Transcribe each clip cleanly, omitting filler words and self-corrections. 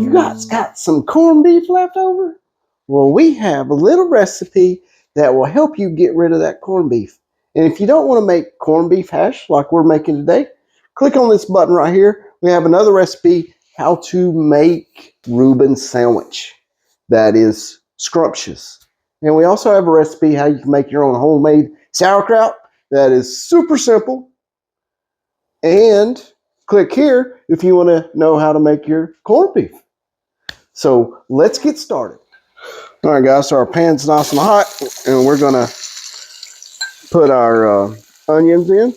you guys got some corned beef left over? Well, we have a little recipe that will help you get rid of that corned beef. And if you don't want to make corned beef hash like we're making today, click on this button right here. We have another recipe, how to make Reuben sandwich that is scrumptious. And we also have a recipe how you can make your own homemade sauerkraut that is super simple. And click here if you want to know how to make your corned beef. So let's get started. All right, guys, so our pan's nice and hot, and we're going to put our onions in.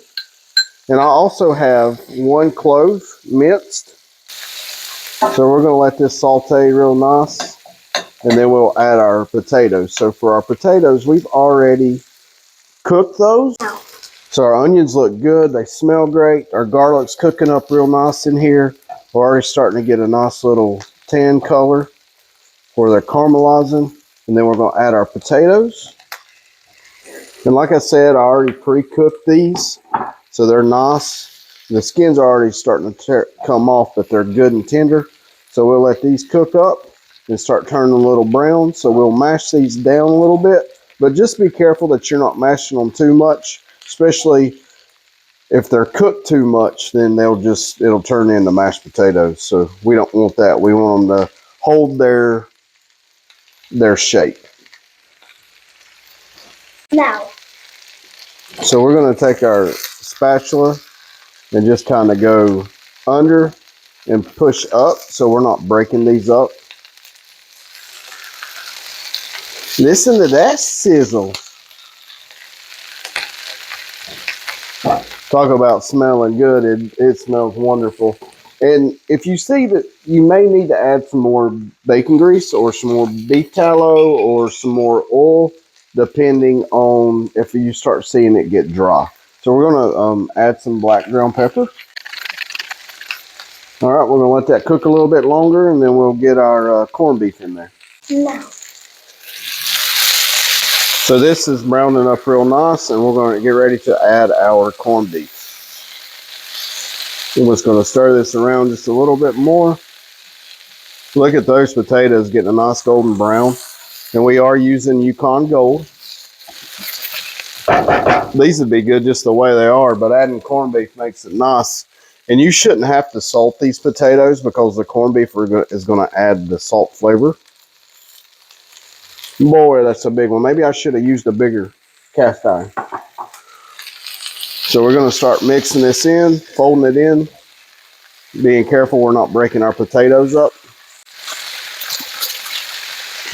And I also have 1 clove minced. So we're going to let this saute real nice, and then we'll add our potatoes. So for our potatoes, we've already cooked those. So our onions look good. They smell great. Our garlic's cooking up real nice in here. We're already starting to get a nice little tan color where they're caramelizing. And then we're going to add our potatoes. And like I said, I already pre-cooked these. So they're nice. The skins are already starting to come off, but they're good and tender. So we'll let these cook up and start turning a little brown. So we'll mash these down a little bit. But just be careful that you're not mashing them too much. Especially if they're cooked too much, then it'll turn into mashed potatoes. So we don't want that. We want them to hold their shape. Now. So we're going to take our spatula and just kind of go under and push up so we're not breaking these up. Listen to that sizzle. Talk about smelling good. It smells wonderful. And if you see that you may need to add some more bacon grease or some more beef tallow or some more oil, depending on if you start seeing it get dry. So we're going to add some black ground pepper. All right, we're going to let that cook a little bit longer, and then we'll get our corned beef in there. No. So this is browning up real nice, and we're going to get ready to add our corned beef. We're just going to stir this around just a little bit more. Look at those potatoes getting a nice golden brown. And we are using Yukon Gold. These would be good just the way they are, but adding corned beef makes it nice. And you shouldn't have to salt these potatoes because the corned beef is going to add the salt flavor. Boy, that's a big one. Maybe I should have used a bigger cast iron. So we're going to start mixing this in, folding it in, being careful we're not breaking our potatoes up.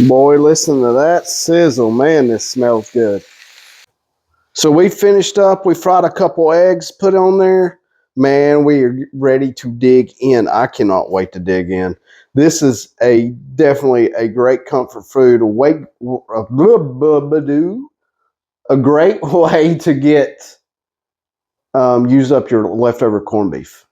Boy, listen to that sizzle. Man, this smells good. So we finished up. We fried a couple eggs, put on there. Man, we are ready to dig in. I cannot wait to dig in. This is definitely a great comfort food. A great way to get use up your leftover corned beef.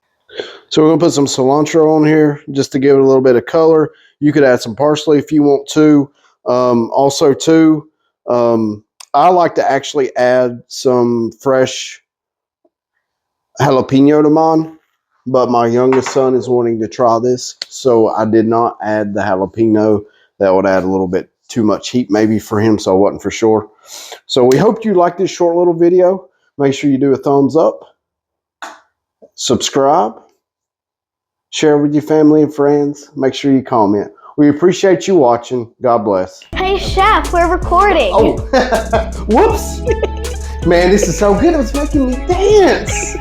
So we're going to put some cilantro on here just to give it a little bit of color. You could add some parsley if you want to. Also, too, I like to actually add some fresh jalapeno to mine, but my youngest son is wanting to try this, so I did not add the jalapeno. That would add a little bit too much heat maybe for him, so I wasn't for sure. So we hope you liked this short little video. Make sure you do a thumbs up, subscribe, share with your family and friends. Make sure you comment. We appreciate you watching. God bless. Hey, Chef, we're recording. Oh, whoops. Man, this is so good. It was making me dance.